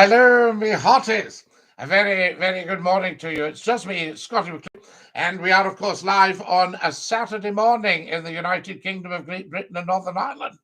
Hello, me hotties. A very, very good morning to you. It's just me, Scottie McClue, and we are, of course, live on a Saturday morning in the United Kingdom of Great Britain and Northern Ireland.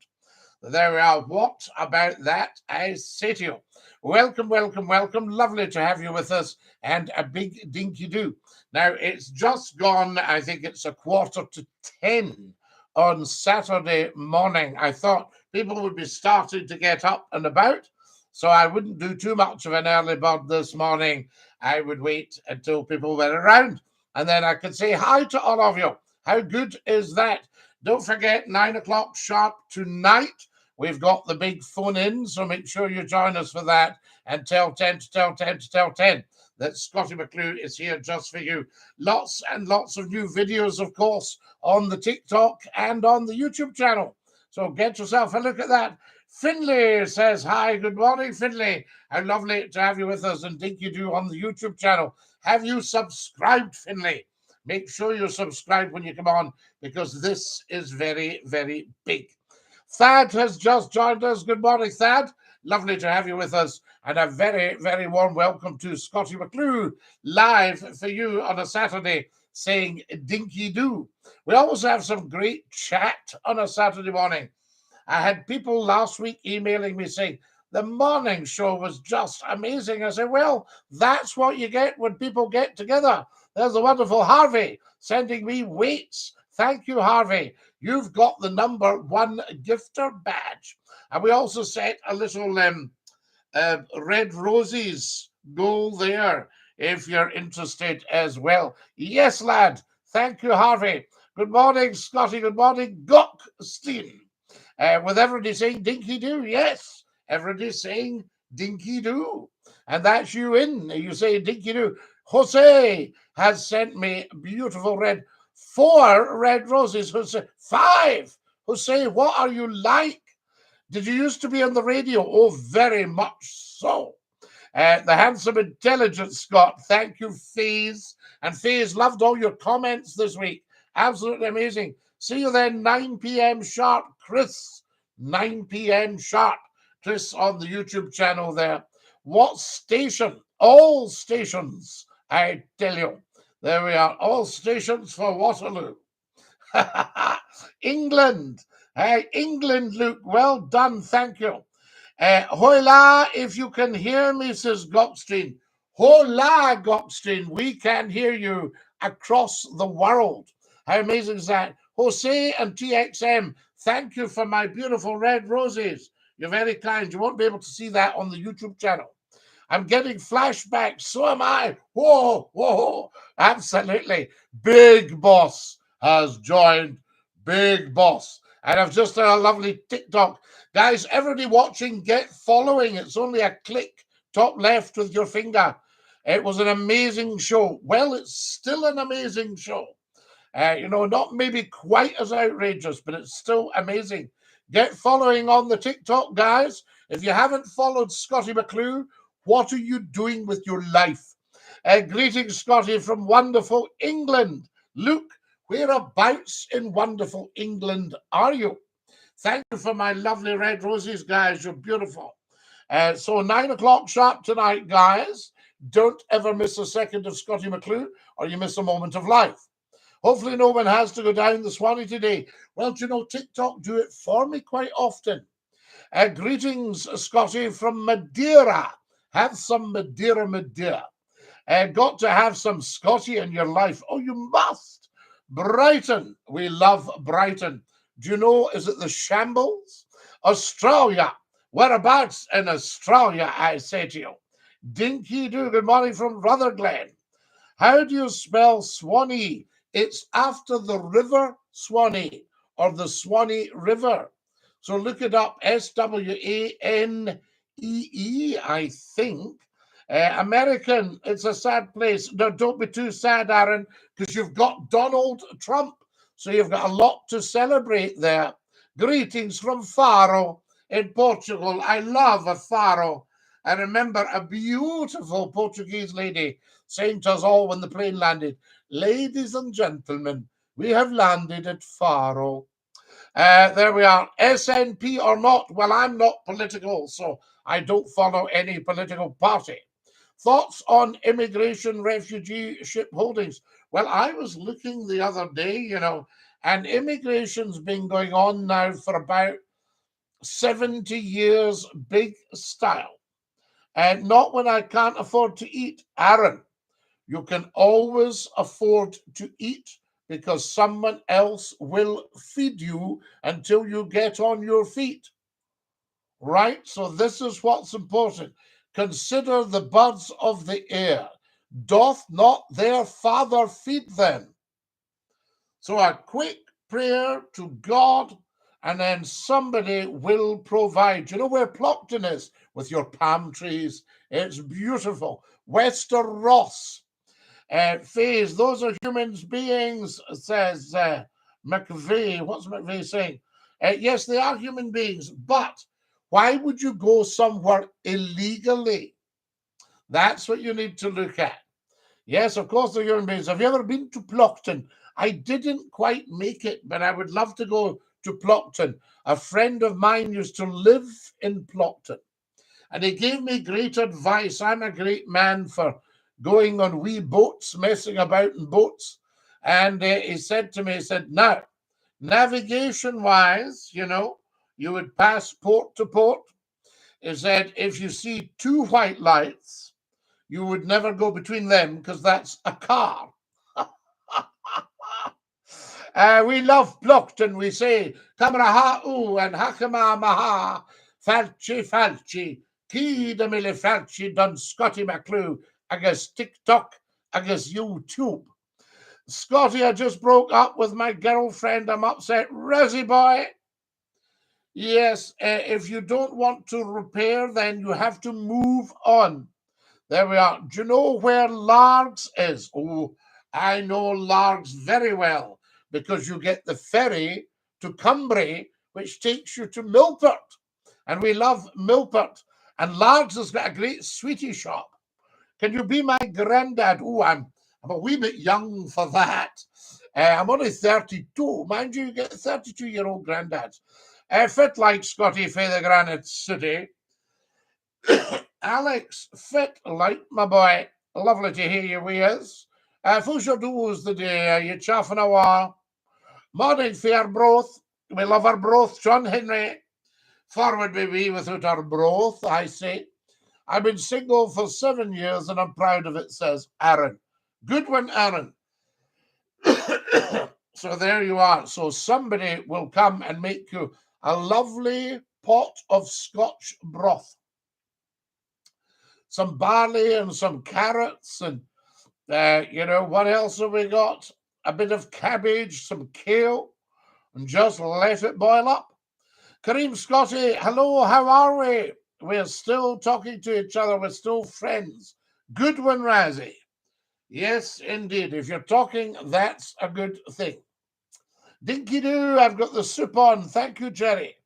There we are. What about that? I say to you. Welcome, welcome, welcome. Lovely to have you with us, and a big dinky-do. Now, it's just gone, I think it's 9:45 on Saturday morning. I thought people would be starting to get up and about, so I wouldn't do too much of an early bird this morning. I would wait until people were around, and then I could say hi to all of you. How good is that? Don't forget, 9 o'clock sharp tonight. We've got the big phone in, so make sure you join us for that and tell 10 to tell 10 to tell 10 that Scottie McClue is here just for you. Lots and lots of new videos, of course, on the TikTok and on the YouTube channel. So get yourself a look at that. Finlay says, hi, good morning, Finlay. How lovely to have you with us and DINKY-DOO on the YouTube channel. Have you subscribed, Finlay? Make sure you subscribe when you come on, because this is very, very big. Thad has just joined us. Good morning, Thad. Lovely to have you with us, and a very, very warm welcome to Scottie McClue live for you on a Saturday, saying dinky-do. We always have some great chat on a Saturday morning. I had people last week emailing me saying the morning show was just amazing. I said, well, that's what you get when people get together. There's the wonderful Harvey sending me weights. Thank you, Harvey. You've got the #1 gifter badge. And we also set a little red roses goal there if you're interested as well. Yes, lad. Thank you, Harvey. Good morning, Scottie. Good morning, Gockstein. With everybody saying dinky-do, yes. Everybody saying dinky-do. And that's you in. You say dinky-do. Jose has sent me beautiful 4 red roses. Jose, 5. Jose, what are you like? Did you used to be on the radio? Oh, very much so. The handsome, intelligent Scott. Thank you, Faze. And Faze, loved all your comments this week. Absolutely amazing. See you then, 9 p.m. sharp, Chris. 9 p.m. sharp. Chris on the YouTube channel there. What station? All stations, I tell you. There we are. All stations for Waterloo. England. Hey, England, Luke. Well done. Thank you. Hola, if you can hear me, says Gockstein. Hola, Gockstein. We can hear you across the world. How amazing is that? Jose and TXM, thank you for my beautiful red roses. You're very kind. You won't be able to see that on the YouTube channel. I'm getting flashbacks. So am I. Whoa, whoa. Absolutely. Big Boss has joined. Big Boss. And I've just done a lovely TikTok. Guys, everybody watching, get following. It's only a click top left with your finger. It was an amazing show. Well, it's still an amazing show. Not maybe quite as outrageous, but it's still amazing. Get following on the TikTok, guys. If you haven't followed Scottie McClue, what are you doing with your life? Greetings, Scottie, from wonderful England. Luke, whereabouts in wonderful England are you? Thank you for my lovely red roses, guys. You're beautiful. So 9 o'clock sharp tonight, guys. Don't ever miss a second of Scottie McClue, or you miss a moment of life. Hopefully no one has to go down the Swanee today. Well, TikTok do it for me quite often. Greetings, Scottie, from Madeira. Have some Madeira. Got to have some Scottie in your life. Oh, you must. Brighton. We love Brighton. Do you know, is it the Shambles? Australia. Whereabouts in Australia, I say to you? Dinky-do. Good morning from Rutherglen. How do you spell Swanee? It's after the river Swanee, or the Swanee River. So look it up, Swanee, I think. American, it's a sad place. No, don't be too sad, Aaron, because you've got Donald Trump. So you've got a lot to celebrate there. Greetings from Faro in Portugal. I love a Faro. I remember a beautiful Portuguese lady saying to us all when the plane landed, ladies and gentlemen, we have landed at Faro. There we are. SNP or not? Well, I'm not political, so I don't follow any political party. Thoughts on immigration refugee ship holdings? Well, I was looking the other day, and immigration's been going on now for about 70 years, big style. And not when I can't afford to eat. Aaron, you can always afford to eat because someone else will feed you until you get on your feet. Right? So this is what's important. Consider the birds of the air. Doth not their Father feed them? So a quick prayer to God, and then somebody will provide. You know where Plockton is? With your palm trees. It's beautiful. Wester Ross. Fays, those are human beings, says McVeigh. What's McVeigh saying? Yes, they are human beings, but why would you go somewhere illegally? That's what you need to look at. Yes, of course, they're human beings. Have you ever been to Plockton? I didn't quite make it, but I would love to go to Plockton. A friend of mine used to live in Plockton, and he gave me great advice. I'm a great man for going on wee boats, messing about in boats. And he said to me, he said, now, navigation-wise, you would pass port to port. He said, if you see two white lights, you would never go between them because that's a car. We love Plockton, we say, Kamraha'u and Hakama Maha, Falchi, Ki de Mille Falchi, done Scottie McClue, agus TikTok, agus YouTube. Scottie, I just broke up with my girlfriend. I'm upset. Rosie boy. Yes, if you don't want to repair, then you have to move on. There we are. Do you know where Largs is? Oh, I know Largs very well because you get the ferry to Cumbria, which takes you to Milport. And we love Milport. And Largs has got a great sweetie shop. Can you be my granddad? Oh, I'm a wee bit young for that. I'm only 32. Mind you, you get 32-year-old granddads. Fit like Scottie for the Granite City. Alex, fit like my boy. Lovely to hear you, we is. Who's your do's the day? Are you chaffing a while? Morning, fair broth. We love our broth, John Henry. Forward be we without our broth, I say. I've been single for 7 years and I'm proud of it, says Aaron. Good one, Aaron. So there you are. So somebody will come and make you a lovely pot of Scotch broth. Some barley and some carrots and, what else have we got? A bit of cabbage, some kale, and just let it boil up. Kareem Scottie, hello, how are we? We're still talking to each other. We're still friends. Good one, Razzie. Yes, indeed. If you're talking, that's a good thing. DINKY-DOO, I've got the soup on. Thank you, Jerry.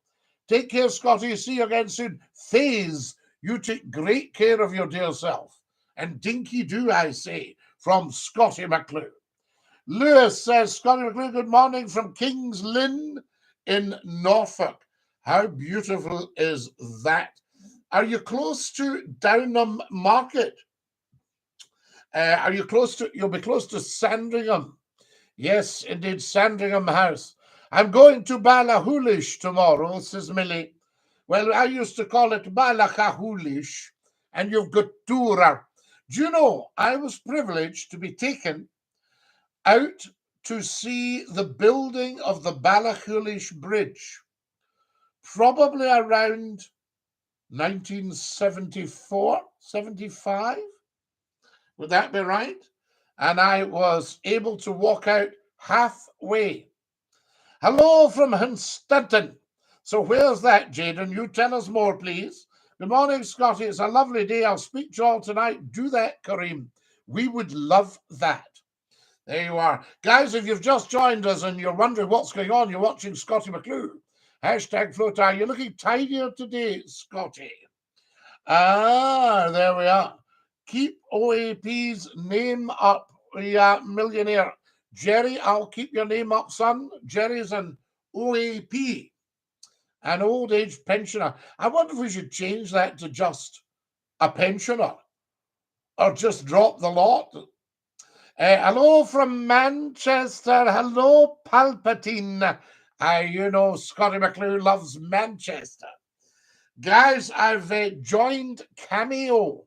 Take care, Scottie. See you again soon. Faze, you take great care of your dear self. And DINKY-DOO, I say, from Scottie McClue. Lewis says, Scottie McClue, good morning from King's Lynn in Norfolk. How beautiful is that? Are you close to Downham Market? Are you close to, you'll be close to Sandringham. Yes, indeed, Sandringham House. I'm going to Ballachulish tomorrow, says Millie. Well, I used to call it Ballachulish, and you've got Tura. Do you know, I was privileged to be taken out to see the building of the Ballachulish Bridge, probably around 1974, 75. Would that be right? And I was able to walk out halfway. Hello from Hunstanton. So where's that, Jaden? You tell us more, please. Good morning, Scottie. It's a lovely day. I'll speak to you all tonight. Do that, Kareem. We would love that. There you are. Guys, if you've just joined us and you're wondering what's going on, you're watching Scottie McClue. Hashtag Floatai. You're looking tidier today, Scottie. There we are. Keep OAP's name up, millionaire. Jerry, I'll keep your name up, son. Jerry's an OAP. An old age pensioner. I wonder if we should change that to just a pensioner or just drop the lot. Hello from Manchester. Hello, Palpatine. You know, Scottie McClue loves Manchester. Guys, I've joined Cameo.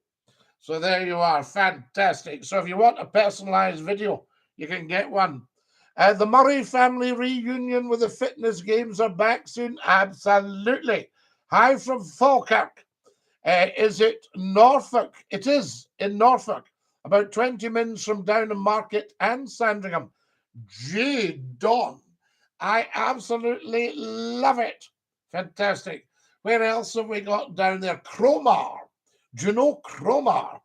So there you are. Fantastic. So if you want a personalized video, you can get one. The Murray family reunion with the fitness games are back soon. Absolutely. Hi from Falkirk. Is it Norfolk? It is in Norfolk, about 20 minutes from Downham Market and Sandringham. Gee, Dawn, I absolutely love it. Fantastic. Where else have we got down there? Cromar. Do you know Cromar?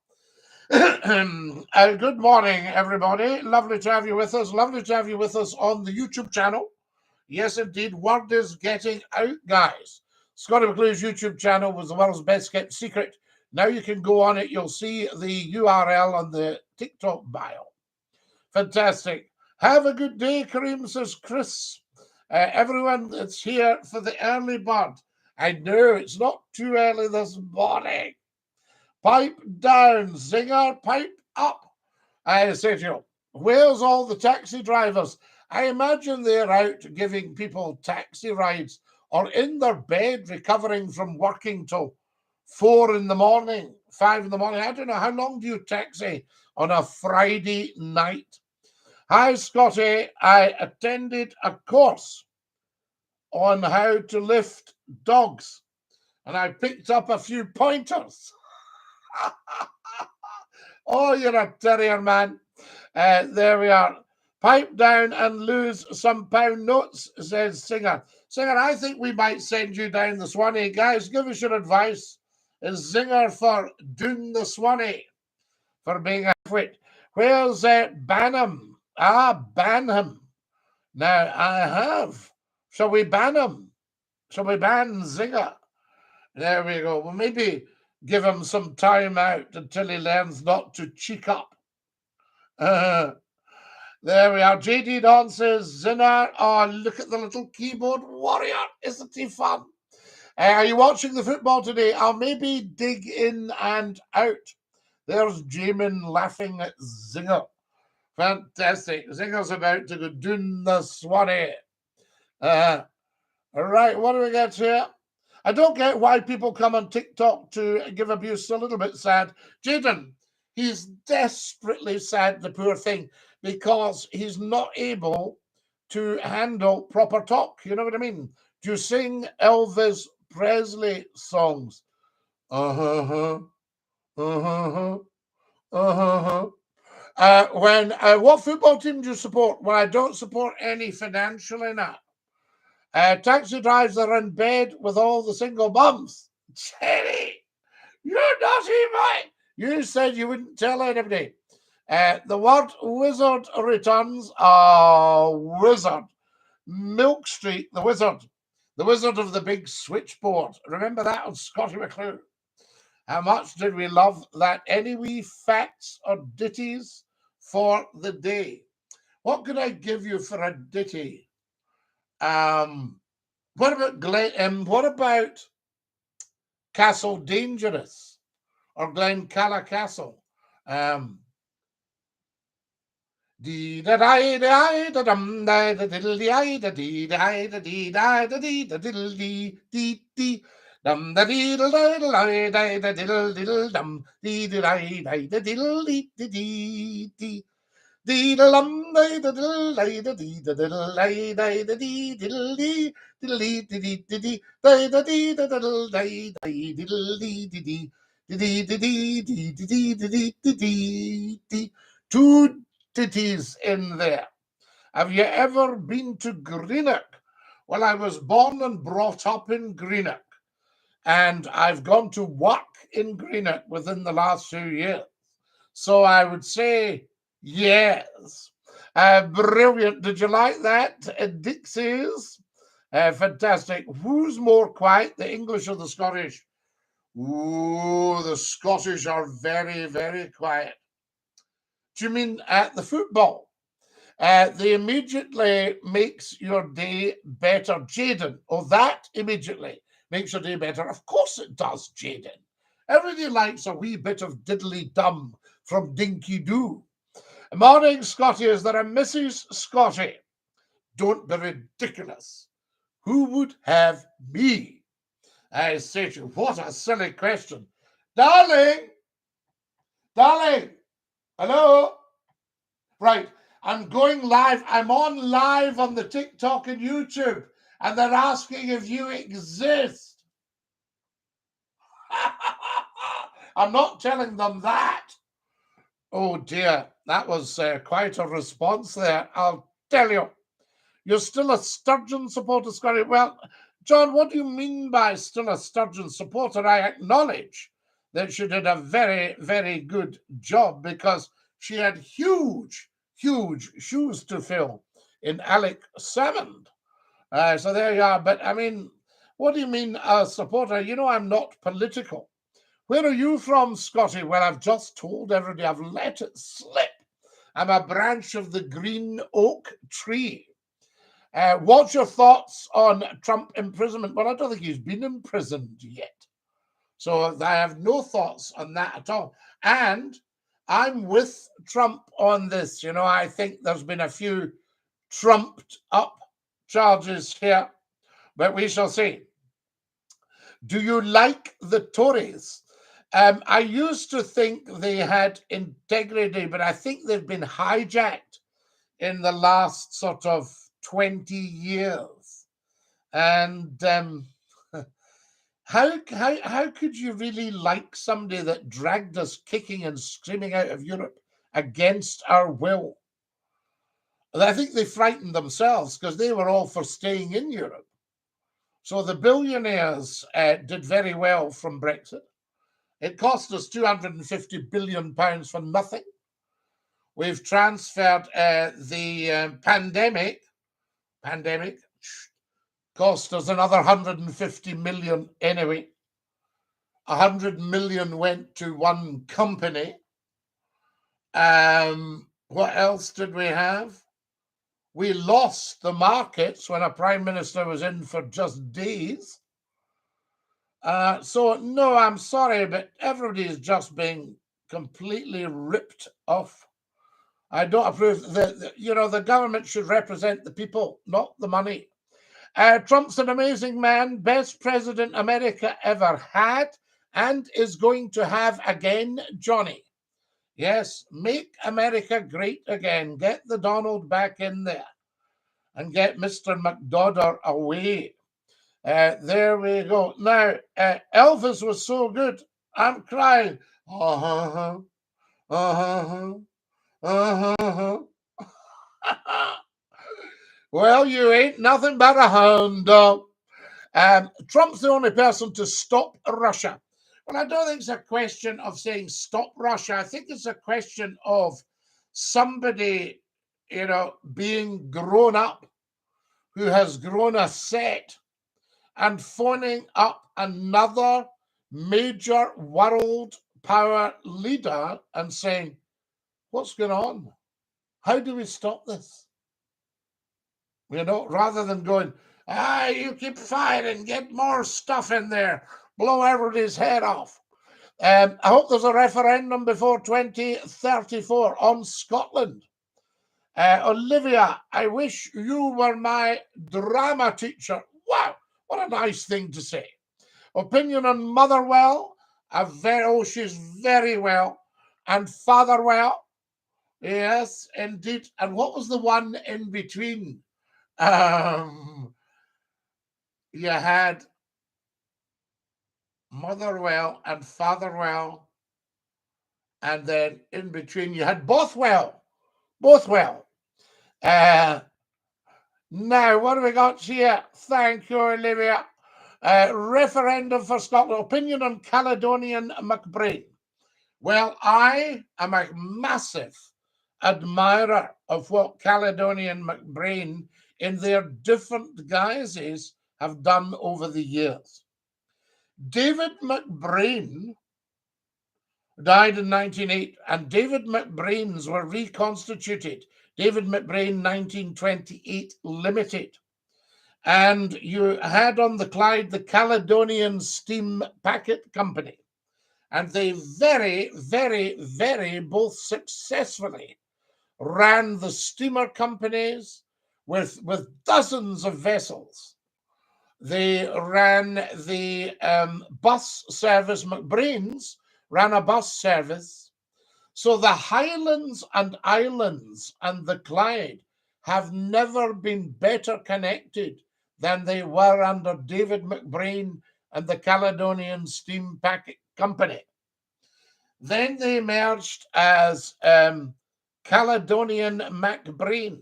Good morning, everybody. Lovely to have you with us. Lovely to have you with us on the YouTube channel. Yes, indeed. Word is getting out, guys. Scottie McClue's YouTube channel was the world's best kept secret. Now you can go on it. You'll see the URL on the TikTok bio. Fantastic. Have a good day, Kareem, says Chris. Everyone that's here for the early bird. I know it's not too early this morning. Pipe down, Zinger, pipe up. I say to you, where's all the taxi drivers? I imagine they're out giving people taxi rides or in their bed recovering from working till 4 in the morning, 5 in the morning. I don't know. How long do you taxi on a Friday night? Hi, Scottie. I attended a course on how to lift dogs and I picked up a few pointers. Oh, you're a terrier, man. There we are. Pipe down and lose some pound notes, says Singer. Singer, I think we might send you down the Swanee. Guys, give us your advice. Is Zinger for doing the Swanee? For being a wit. Where's Banham? Ban him. Now, I have. Shall we ban him? Shall we ban Zinger? There we go. Well, maybe give him some time out until he learns not to cheek up. There we are. JD Don says, Zinner, oh, look at the little keyboard warrior. Isn't he fun? Are you watching the football today? I'll maybe dig in and out. There's Jamin laughing at Zinger. Fantastic. Zinger's about to go doon the Swanee. All right, what do we got here? I don't get why people come on TikTok to give abuse. A little bit sad. Jaden, he's desperately sad, the poor thing, because he's not able to handle proper talk. You know what I mean? Do you sing Elvis Presley songs? Uh-huh. Uh-huh. Uh-huh. What football team do you support? Well, I don't support any financially now. Taxi drives are in bed with all the single mums. Cherry, you're naughty boy. You said you wouldn't tell anybody. The word wizard returns. Wizard. Milk Street, the wizard. The wizard of the big switchboard. Remember that on Scottie McClue? How much did we love that? Any wee facts or ditties for the day? What could I give you for a ditty? What about Castle Dangerous or Glencalla Castle? Dee da da da da dum da da diddle dee da dee da da dee da da dee da diddle dee dee dee dum da diddle da da da da diddle diddle dum dee da da da diddle dee dee dee. Dee da lum da da diddle da da dee da diddle da da da dee diddle dee diddle dee dee dee dee da da dee da diddle da da diddle dee dee dee dee dee dee dee dee dee dee dee dee. Two ditties in there. Have you ever been to Greenock? Well, I was born and brought up in Greenock, and I've gone to work in Greenock within the last few years. So I would say yes. Brilliant. Did you like that, Dixie's? Fantastic. Who's more quiet, the English or the Scottish? Ooh, the Scottish are very, very quiet. Do you mean at the football? They immediately makes your day better. Jaden, oh, that immediately makes your day better. Of course it does, Jaden. Everybody likes a wee bit of diddly-dum from Dinky-Doo. Morning, Scottie. Is there a Mrs. Scottie? Don't be ridiculous. Who would have me? I say to you, what a silly question. Darling, hello? Right, I'm going live. I'm on live on the TikTok and YouTube, and they're asking if you exist. I'm not telling them that. Oh dear, that was quite a response there. I'll tell you. You're still a Sturgeon supporter, Scottie. Well, John, what do you mean by still a Sturgeon supporter? I acknowledge that she did a very, very good job because she had huge shoes to fill in Alec Salmond. So there you are. But I mean, what do you mean a supporter? You know, I'm not political. Where are you from, Scottie? Well, I've just told everybody, I've let it slip. I'm a branch of the green oak tree. What's your thoughts on Trump imprisonment? Well, I don't think he's been imprisoned yet. So I have no thoughts on that at all. And I'm with Trump on this. You know, I think there's been a few trumped up charges here, but we shall see. Do you like the Tories? I used to think they had integrity, but I think they've been hijacked in the last sort of 20 years. And how could you really like somebody that dragged us kicking and screaming out of Europe against our will? And I think they frightened themselves because they were all for staying in Europe. So the billionaires did very well from Brexit. It cost us £250 billion for nothing. We've transferred the pandemic cost us another 150 million anyway. 100 million went to one company. What else did we have? We lost the markets when a prime minister was in for just days. So no, I'm sorry, but everybody is just being completely ripped off. I don't approve. The government should represent the people, not the money. Trump's an amazing man, best president America ever had, and is going to have again, Johnny. Yes, make America great again. Get the Donald back in there and get Mr. McDodder away. There we go. Now, Elvis was so good. I'm crying. Uh-huh, uh-huh, uh-huh. Well, you ain't nothing but a hound dog. Trump's the only person to stop Russia. Well, I don't think it's a question of saying stop Russia. I think it's a question of somebody, being grown up, who has grown a set and phoning up another major world power leader and saying, what's going on? How do we stop this? Rather than going, you keep firing, get more stuff in there, blow everybody's head off. I hope there's a referendum before 2034 on Scotland. Olivia, I wish you were my drama teacher. Wow, what a nice thing to say. Opinion on Motherwell, she's very well. And Fatherwell, yes, indeed. And what was the one in between? You had Motherwell and Fatherwell, and then in between you had Bothwell. Now, what have we got here? Thank you, Olivia. Referendum for Scotland. Opinion on Caledonian McBrain. Well, I am a massive admirer of what Caledonian McBrain in their different guises have done over the years. David McBrain died in 1908, and David McBrains were reconstituted David McBrain 1928 Limited. And you had on the Clyde the Caledonian Steam Packet Company. And they very, very, very both successfully ran the steamer companies with dozens of vessels. They ran the bus service. McBrain's ran a bus service. So the Highlands and Islands and the Clyde have never been better connected than they were under David McBrain and the Caledonian Steam Packet Company. Then they emerged as Caledonian McBrain,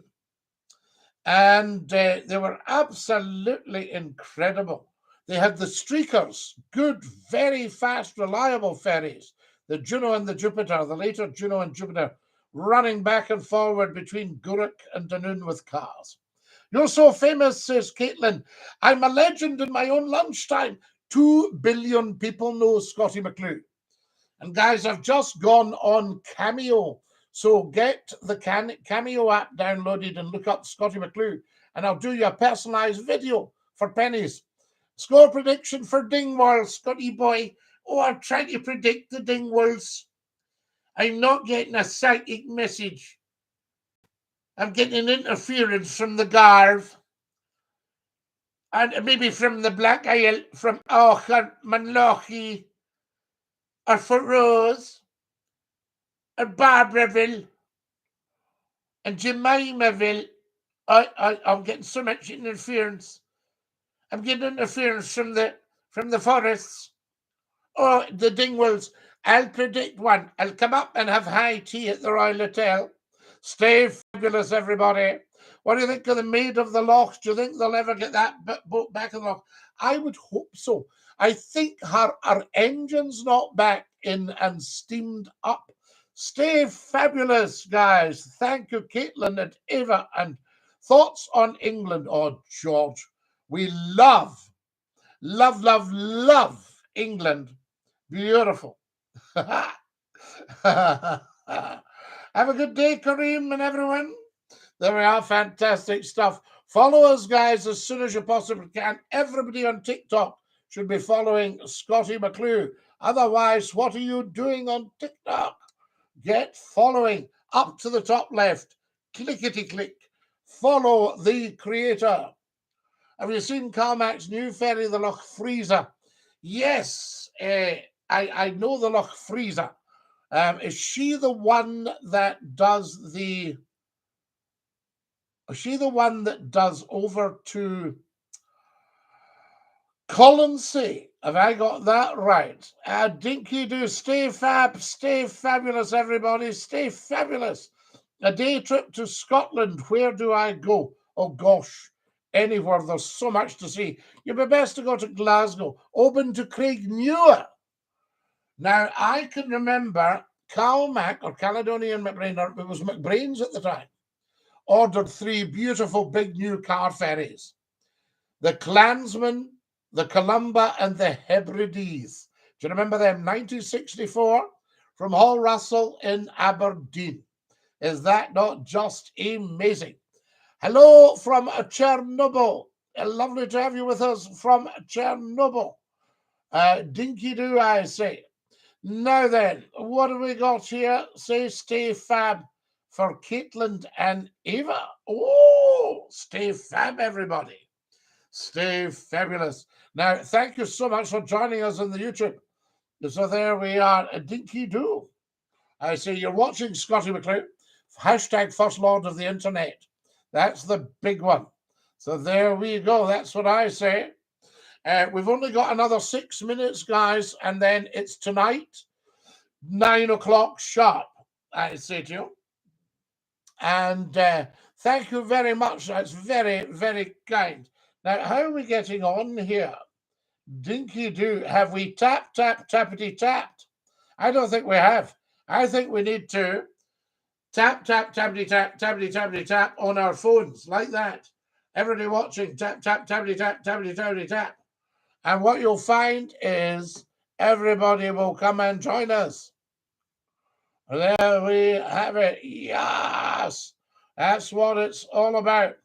and they were absolutely incredible. They had the Streakers, good, very fast, reliable ferries, the Juno and the Jupiter, the later Juno and Jupiter, running back and forward between Gourock and Dunoon with cars. You're so famous, says Caitlin. I'm a legend in my own lunchtime. 2 billion people know Scottie McClue. And guys, I've just gone on Cameo. So get the Cameo app downloaded and look up Scottie McClue, and I'll do you a personalised video for pennies. Score prediction for Dingwall, Scotty boy. Oh, I'm trying to predict the Dingwalls. I'm not getting a psychic message. I'm getting an interference from the Garve. And maybe from the Black Isle, from Auchar, Manlochi, or Rose, or Barbaraville, and Jemimaville. I'm getting so much interference. I'm getting interference from the forests. Oh, the Dingwalls. I'll predict one. I'll come up and have high tea at the Royal Hotel. Stay fabulous, everybody. What do you think of the Maid of the Loch? Do you think they'll ever get that boat back in the Loch? I would hope so. I think her engine's not back in and steamed up. Stay fabulous, guys. Thank you, Caitlin and Eva. And thoughts on England? Oh, George, we love England. Beautiful. Have a good day, Kareem and everyone. There we are. Fantastic stuff. Follow us, guys, as soon as you possibly can. Everybody on TikTok should be following Scottie McClue. Otherwise, what are you doing on TikTok? Get following up to the top left. Clickety-click. Follow the creator. Have you seen Carmack's new ferry, the Loch Freezer? Yes, I know the Loch Freezer. Is she the one that does the... Is she the one that does over to Colonsay? Have I got that right? DINKY-DOO, stay fab, stay fabulous, everybody, stay fabulous. A day trip to Scotland, where do I go? Oh, gosh, anywhere. There's so much to see. You'd be best to go to Glasgow. Open to Craignewer. Now, I can remember Calmac, or Caledonian McBrain, or it was McBrain's at the time, ordered 3 beautiful big new car ferries. The Clansman, the Columba, and the Hebrides. Do you remember them? 1964 from Hall Russell in Aberdeen. Is that not just amazing? Hello from Chernobyl. Lovely to have you with us from Chernobyl. DINKY-DOO, I say. Now then, what have we got here? Say stay fab for Caitlin and Eva. Oh, stay fab, everybody. Stay fabulous. Now, thank you so much for joining us on the YouTube. So there we are, a DINKY-DOO. I say you're watching Scottie McClue, hashtag First Lord of the Internet. That's the big one. So there we go. That's what I say. We've only got another 6 minutes, guys, and then it's tonight, 9 o'clock sharp, I say to you. And thank you very much. That's very, very kind. Now, how are we getting on here? DINKY-DOO, have we tappity-tapped? I don't think we have. I think we need to tappity-tap on our phones, like that. Everybody watching, tappity-tap. And what you'll find is everybody will come and join us. There we have it. Yes. That's what it's all about.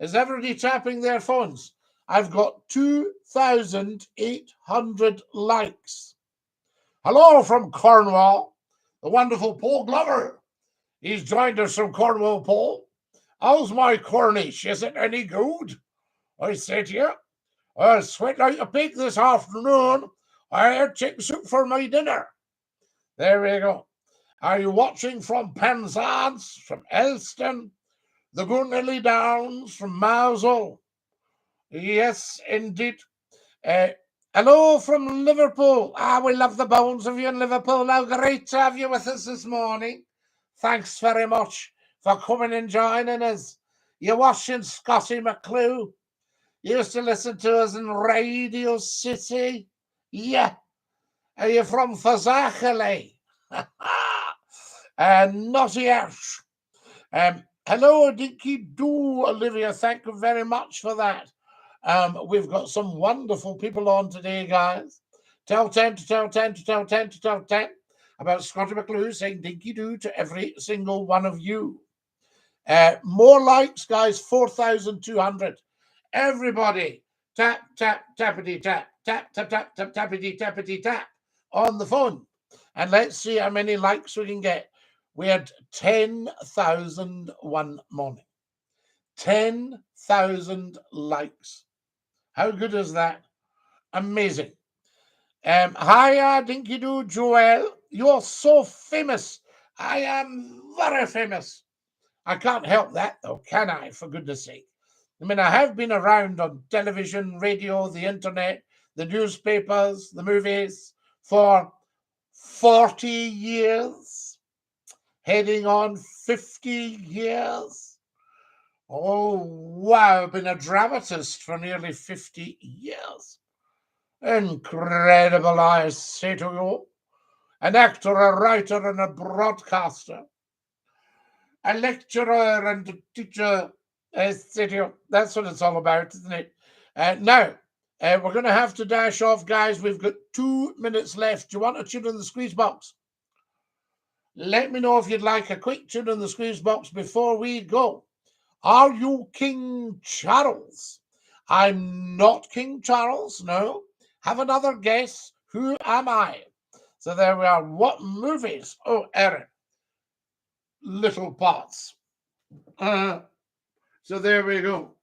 Is everybody tapping their phones? I've got 2,800 likes. Hello from Cornwall, the wonderful Paul Glover. He's joined us from Cornwall, Paul. How's my Cornish? Is it any good? I said to you, I sweat like a pig this afternoon. I had chicken soup for my dinner. There we go. Are you watching from Penzance, from Elston, the Goonilly Downs, from Mousehole? Yes, indeed. Hello from Liverpool. We love the bones of you in Liverpool. How great to have you with us this morning. Thanks very much for coming and joining us. You're watching Scottie McClue. You used to listen to us in Radio City. Yeah. Are you from Fazachale? Not yet. Hello, DINKY-DOO, Olivia. Thank you very much for that. We've got some wonderful people on today, guys. Tell 10 to tell 10 to tell 10 to tell 10 about Scottie McClue saying dinky-doo to every single one of you. More likes, guys, 4,200. Everybody, tap, tap, tappity, tap, tap, tap, tap, tap, tappity, tappity, tap on the phone. And let's see how many likes we can get. We had 10,000 one morning. 10,000 likes. How good is that? Amazing. Hiya, dinky-doo, Joel. You're so famous. I am very famous. I can't help that, though, can I, for goodness sake? I mean, I have been around on television, radio, the internet, the newspapers, the movies for 40 years, heading on 50 years. Oh, wow, I've been a dramatist for nearly 50 years. Incredible, I say to you. An actor, a writer, and a broadcaster. A lecturer and a teacher. I say to you, that's what it's all about, isn't it? Now, we're going to have to dash off, guys. We've got 2 minutes left. Do you want a tune in the squeeze box? Let me know if you'd like a quick tune in the squeeze box before we go. Are you King Charles? I'm not King Charles, no. Have another guess. Who am I? So there we are. What movies? Oh, Aaron. Little Pots. So there we go.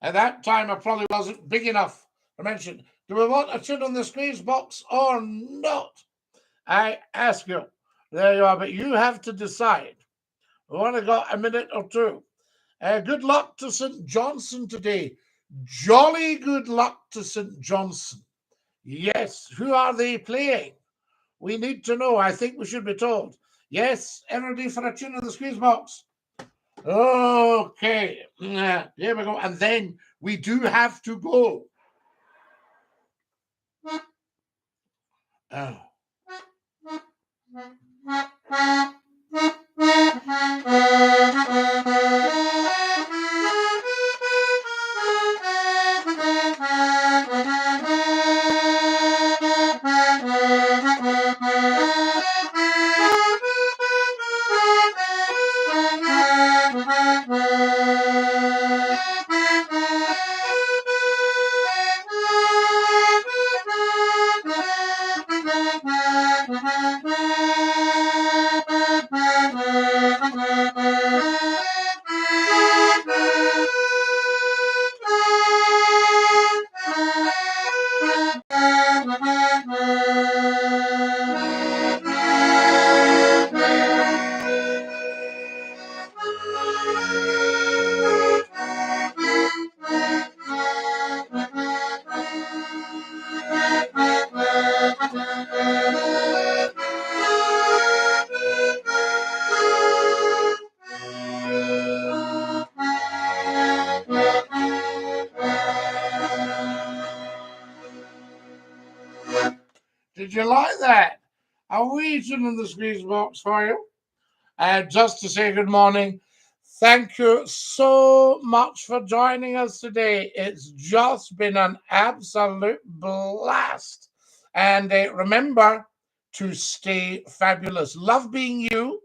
At that time, I probably wasn't big enough to mention. Do we want a tune on the squeeze box or not? I ask you. There you are. But you have to decide. We've only got a minute or two. Good luck to St. Johnson today. Jolly good luck to St. Johnson. Yes. Who are they playing? We need to know. I think we should be told. Yes. Everybody for a tune on the squeeze box. Okay. Here we go. And then we do have to go. Oh. Did you like that? A wee tune in the squeeze box for you. Just to say good morning. Thank you so much for joining us today. It's just been an absolute blast. And remember to stay fabulous. Love being you.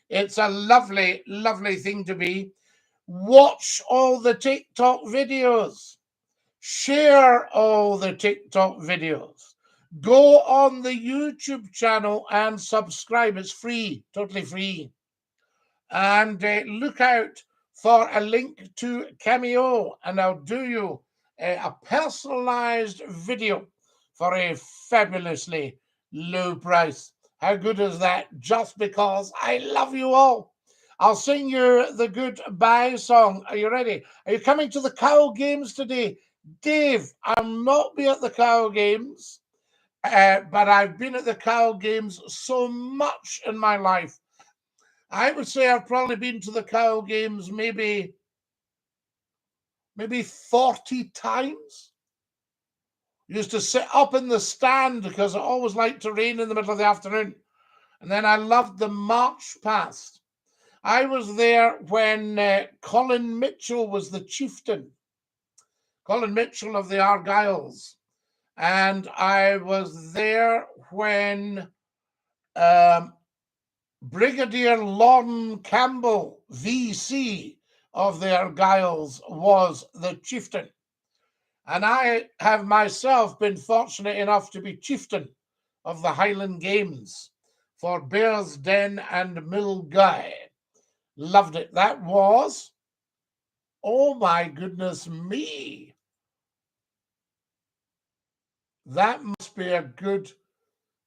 It's a lovely, lovely thing to be. Watch all the TikTok videos. Share all the TikTok videos. Go on the YouTube channel and subscribe. It's free, totally free. And look out for a link to Cameo, and I'll do you a personalized video for a fabulously low price. How good is that? Just because I love you all. I'll sing you the goodbye song. Are you ready? Are you coming to the Cow Games today? Dave, I'll not be at the Cow Games, but I've been at the Cow Games so much in my life. I would say I've probably been to the Cow Games maybe 40 times. Used to sit up in the stand because it always liked to rain in the middle of the afternoon. And then I loved the march past. I was there when Colin Mitchell was the chieftain. Colin Mitchell of the Argylls. And I was there when Brigadier Lon Campbell, VC of the Argylls, was the chieftain. And I have myself been fortunate enough to be chieftain of the Highland Games for Bearsden and Milngavie. Loved it. That was, oh my goodness me, that must be a good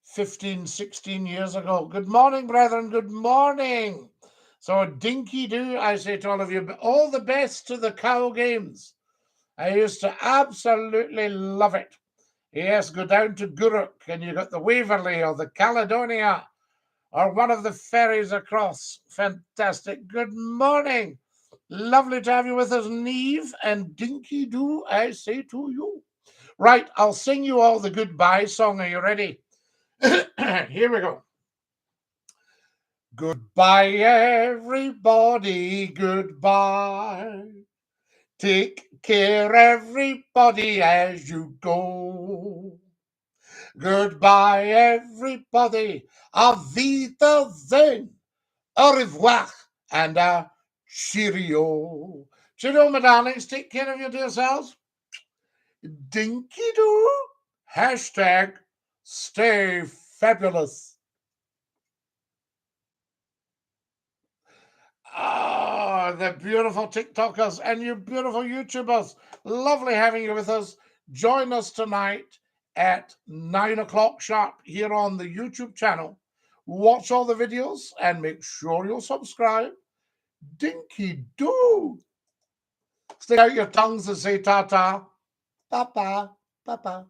15, 16 years ago. Good morning, brethren. Good morning. So dinky-doo, I say to all of you, all the best to the Cow Games. I used to absolutely love it. Yes, go down to Gurrock and you got the Waverley or the Caledonia or one of the ferries across. Fantastic. Good morning. Lovely to have you with us, Neve, and dinky-doo, I say to you. Right, I'll sing you all the goodbye song. Are you ready? Here we go. Goodbye, everybody, goodbye. Take care, everybody, as you go. Goodbye, everybody. Auf Wiedersehen. Au revoir and a cheerio. Cheerio, my darlings. Take care of your dear selves. Dinky-doo. Hashtag stay fabulous. Ah, the beautiful TikTokers and you beautiful YouTubers. Lovely having you with us. Join us tonight at 9 o'clock sharp here on the YouTube channel. Watch all the videos and make sure you'll subscribe. Dinky-doo. Stick out your tongues and say ta-ta. Pa-pa. Pa-pa.